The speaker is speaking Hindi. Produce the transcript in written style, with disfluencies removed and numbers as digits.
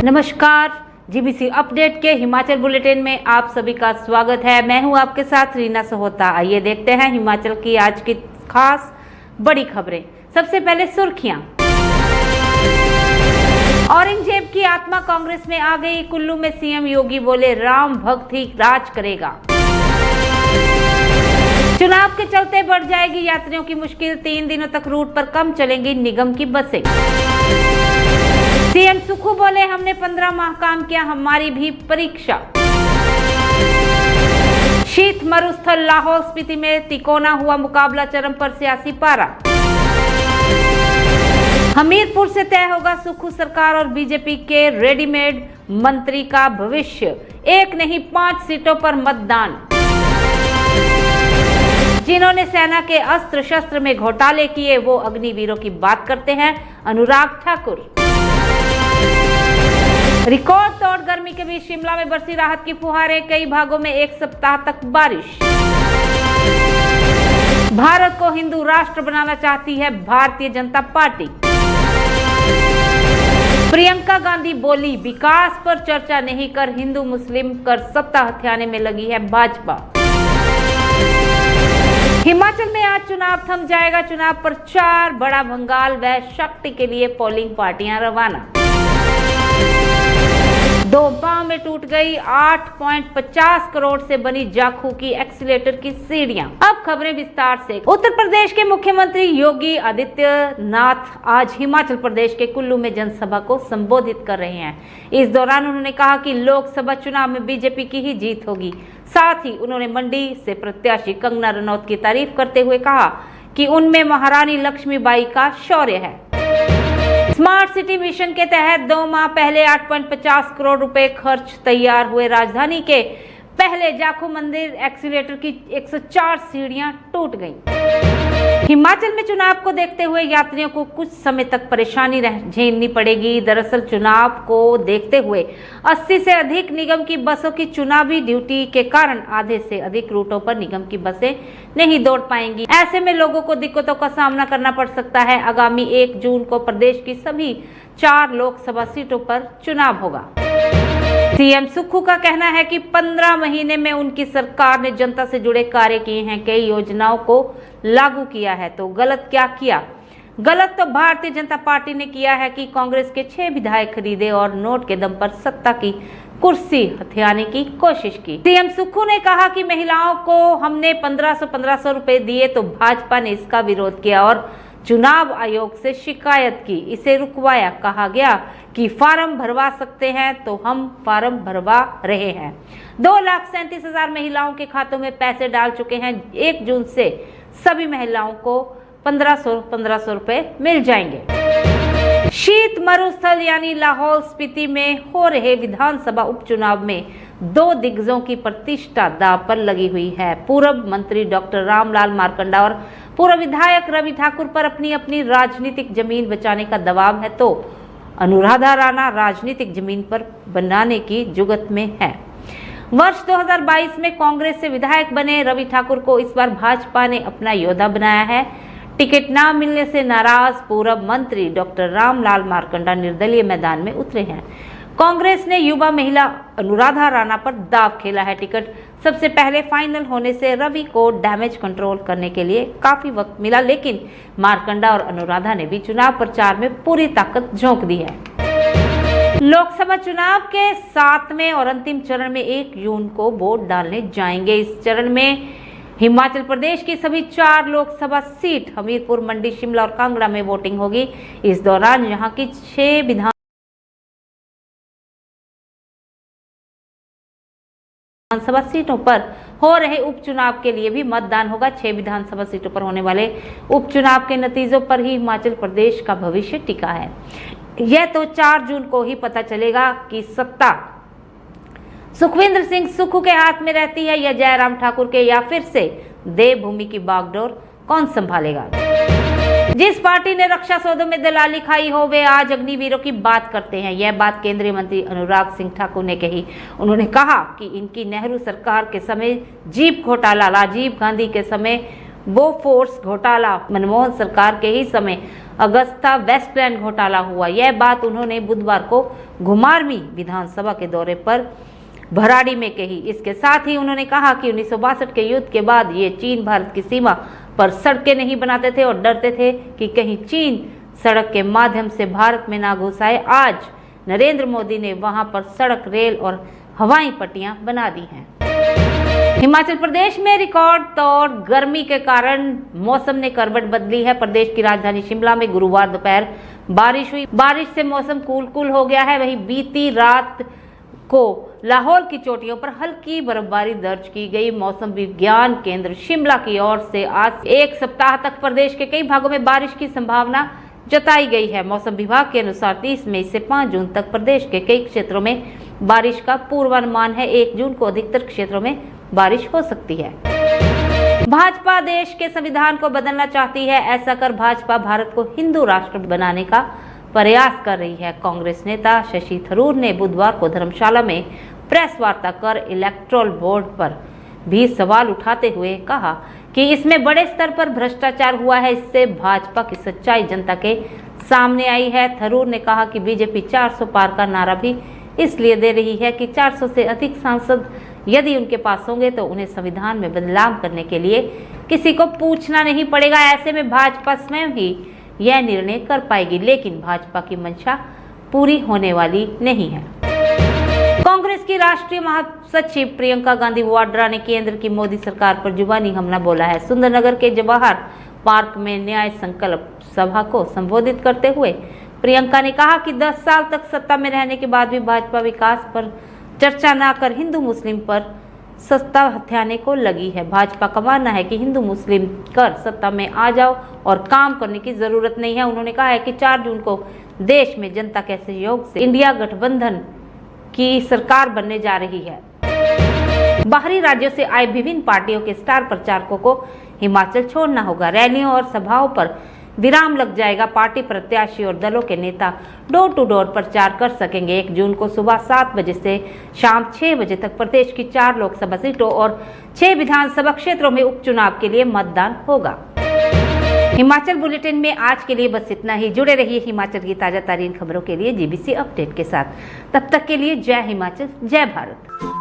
नमस्कार, जीबीसी अपडेट के हिमाचल बुलेटिन में आप सभी का स्वागत है। मैं हूं आपके साथ रीना सहोता। आइए देखते हैं हिमाचल की आज की खास बड़ी खबरें। सबसे पहले सुर्खियां। औरंगजेब की आत्मा कांग्रेस में आ गई। कुल्लू में सीएम योगी बोले राम भक्त ही राज करेगा। चुनाव के चलते बढ़ जाएगी यात्रियों की मुश्किल। 3 दिनों तक रूट पर कम चलेंगी निगम की बसें। सीएम सुखू बोले हमने 15 माह काम किया, हमारी भी परीक्षा। शीत मरुस्थल लाहौल स्पीति में तिकोना हुआ मुकाबला, चरम पर सियासी पारा। हमीरपुर से तय होगा सुखू सरकार और बीजेपी के रेडीमेड मंत्री का भविष्य। 1 नहीं 5 सीटों पर मतदान। जिन्होंने सेना के अस्त्र शस्त्र में घोटाले किए वो अग्निवीरों की बात करते हैं अनुराग ठाकुर। रिकॉर्ड तोड़ गर्मी के बीच शिमला में बरसी राहत की फुहारें। कई भागों में 1 सप्ताह तक बारिश। भारत को हिंदू राष्ट्र बनाना चाहती है भारतीय जनता पार्टी। प्रियंका गांधी बोली विकास पर चर्चा नहीं कर हिंदू मुस्लिम कर सत्ता हथियाने में लगी है भाजपा। हिमाचल में आज चुनाव थम जाएगा। चुनाव प्रचार, बड़ा भंगाल व शक्ति के लिए पोलिंग पार्टियां रवाना। 2 पांव में टूट गई 8.50 करोड़ से बनी जाखू की एक्सीलेटर की सीढ़ियां। अब खबरें विस्तार से। उत्तर प्रदेश के मुख्यमंत्री योगी आदित्यनाथ आज हिमाचल प्रदेश के कुल्लू में जनसभा को संबोधित कर रहे हैं। इस दौरान उन्होंने कहा कि लोकसभा चुनाव में बीजेपी की ही जीत होगी। साथ ही उन्होंने मंडी से प्रत्याशी कंगना रनौत की तारीफ करते हुए कहा कि उनमें महारानी लक्ष्मीबाई का शौर्य है। स्मार्ट सिटी मिशन के तहत 2 माह पहले 8.50 करोड़ रुपए खर्च तैयार हुए राजधानी के पहले जाखू मंदिर एक्सीलेटर की 104 सीढ़ियां टूट गईं। हिमाचल में चुनाव को देखते हुए यात्रियों को कुछ समय तक परेशानी झेलनी पड़ेगी। दरअसल चुनाव को देखते हुए 80 से अधिक निगम की बसों की चुनावी ड्यूटी के कारण आधे से अधिक रूटों पर निगम की बसें नहीं दौड़ पाएंगी। ऐसे में लोगों को दिक्कतों का सामना करना पड़ सकता है। आगामी 1 जून को प्रदेश की सभी 4 लोकसभा सीटों पर चुनाव होगा। सीएम सुक्खू का कहना है कि 15 महीने में उनकी सरकार ने जनता से जुड़े कार्य किए हैं, कई योजनाओं को लागू किया है। तो गलत क्या किया? गलत तो भारतीय जनता पार्टी ने किया है कि कांग्रेस के 6 विधायक खरीदे और नोट के दम पर सत्ता की कुर्सी हथियाने की कोशिश की। सीएम सुक्खू ने कहा कि महिलाओं को हमने 1500 रुपए दिए तो भाजपा ने इसका विरोध किया और चुनाव आयोग से शिकायत की, इसे रुकवाया। कहा गया कि फार्म भरवा सकते हैं तो हम फार्म भरवा रहे हैं। 2,37,000 महिलाओं के खातों में पैसे डाल चुके हैं। 1 जून से सभी महिलाओं को 1500 रुपए मिल जाएंगे। शीत मरुस्थल यानी लाहौल स्पीति में हो रहे विधानसभा उपचुनाव में 2 दिग्गजों की प्रतिष्ठा दांव पर लगी हुई है। पूर्व मंत्री डॉक्टर रामलाल मारकंडा और पूर्व विधायक रवि ठाकुर पर अपनी अपनी राजनीतिक जमीन बचाने का दबाव है, तो अनुराधा राणा राजनीतिक जमीन पर बनाने की जुगत में है। वर्ष 2022 में कांग्रेस से विधायक बने रवि ठाकुर को इस बार भाजपा ने अपना योद्धा बनाया है। टिकट न मिलने से नाराज पूर्व मंत्री डॉक्टर रामलाल मारकंडा निर्दलीय मैदान में उतरे हैं। कांग्रेस ने युवा महिला अनुराधा राणा पर दांव खेला है। टिकट सबसे पहले फाइनल होने से रवि को डैमेज कंट्रोल करने के लिए काफी वक्त मिला, लेकिन मारकंडा और अनुराधा ने भी चुनाव प्रचार में पूरी ताकत झोंक दी है। लोकसभा चुनाव के 7वें और अंतिम चरण में 1 जून को वोट डालने जाएंगे। इस चरण में हिमाचल प्रदेश की सभी 4 लोकसभा सीट हमीरपुर, मंडी, शिमला और कांगड़ा में वोटिंग होगी। इस दौरान यहाँ की 6 विधानसभा सीटों पर हो रहे उपचुनाव के लिए भी मतदान होगा। 6 विधानसभा सीटों पर होने वाले उपचुनाव के नतीजों पर ही हिमाचल प्रदेश का भविष्य टिका है। यह तो 4 जून को ही पता चलेगा कि सत्ता सुखविंदर सिंह सुक्खू के हाथ में रहती है या जयराम ठाकुर के, या फिर से देवभूमि की बागडोर कौन संभालेगा। जिस पार्टी ने रक्षा सौदों में दलाली खाई हो वे आज अग्निवीरों की बात करते हैं। यह बात केंद्रीय मंत्री अनुराग सिंह ठाकुर ने कही। उन्होंने कहा कि इनकी नेहरू सरकार के समय जीप घोटाला, राजीव गांधी के समय बोफोर्स घोटाला, मनमोहन सरकार के ही समय अगस्ता वेस्टलैंड घोटाला हुआ। यह बात उन्होंने बुधवार को घुमारवीं विधानसभा के दौरे पर भराड़ी में कही। इसके साथ ही उन्होंने कहा कि 1962 के युद्ध के बाद ये चीन भारत की सीमा पर सड़कें नहीं बनाते थे और डरते थे कि कहीं चीन सड़क के माध्यम से भारत में ना घुस आए। आज नरेंद्र मोदी ने वहां पर सड़क, रेल और हवाई पट्टियां बना दी हैं। हिमाचल प्रदेश में रिकॉर्ड तौर गर्मी के कारण मौसम ने करवट बदली है। प्रदेश की राजधानी शिमला में गुरुवार दोपहर बारिश हुई। बारिश से मौसम कूल हो गया है। वहीं बीती रात को लाहौल की चोटियों पर हल्की बर्फबारी दर्ज की गई। मौसम विज्ञान केंद्र शिमला की ओर से आज एक सप्ताह तक प्रदेश के कई भागों में बारिश की संभावना जताई गई है। मौसम विभाग के अनुसार 30 मई से 5 जून तक प्रदेश के कई क्षेत्रों में बारिश का पूर्वानुमान है। 1 जून को अधिकतर क्षेत्रों में बारिश हो सकती है। भाजपा देश के संविधान को बदलना चाहती है। ऐसा कर भाजपा भारत को हिंदू राष्ट्र बनाने का प्रयास कर रही है। कांग्रेस नेता शशि थरूर ने बुधवार को धर्मशाला में प्रेस वार्ता कर इलेक्टोरल बोर्ड पर भी सवाल उठाते हुए कहा कि इसमें बड़े स्तर पर भ्रष्टाचार हुआ है। इससे भाजपा की सच्चाई जनता के सामने आई है। थरूर ने कहा कि बीजेपी 400 पार का नारा भी इसलिए दे रही है कि 400 से अधिक सांसद यदि उनके पास होंगे तो उन्हें संविधान में बदलाव करने के लिए किसी को पूछना नहीं पड़ेगा। ऐसे में भाजपा स्वयं ही यह निर्णय कर पाएगी, लेकिन भाजपा की मंशा पूरी होने वाली नहीं है। कांग्रेस की राष्ट्रीय महासचिव प्रियंका गांधी वाड्रा ने केंद्र की मोदी सरकार पर जुबानी हमला बोला है। सुंदरनगर के जवाहर पार्क में न्याय संकल्प सभा को संबोधित करते हुए प्रियंका ने कहा कि 10 साल तक सत्ता में रहने के बाद भी भाजपा विकास पर चर्चा न कर हिंदू मुस्लिम पर सत्ता हथियाने को लगी है। भाजपा का मानना है कि हिंदू मुस्लिम कर सत्ता में आ जाओ और काम करने की जरूरत नहीं है। उन्होंने कहा है कि 4 जून को देश में जनता के सहयोग से इंडिया गठबंधन की सरकार बनने जा रही है। बाहरी राज्यों से आए विभिन्न पार्टियों के स्टार प्रचारकों को हिमाचल छोड़ना होगा। रैलियों और सभाओं पर विराम लग जाएगा। पार्टी प्रत्याशी और दलों के नेता डोर टू डोर प्रचार कर सकेंगे। 1 जून को सुबह 7 बजे से शाम 6 बजे तक प्रदेश की 4 लोकसभा सीटों और 6 विधानसभा क्षेत्रों में उपचुनाव के लिए मतदान होगा। हिमाचल बुलेटिन में आज के लिए बस इतना ही। जुड़े रहिए हिमाचल की ताजा तरीन खबरों के लिए जीबीसी अपडेट के साथ। तब तक के लिए जय हिमाचल, जय भारत।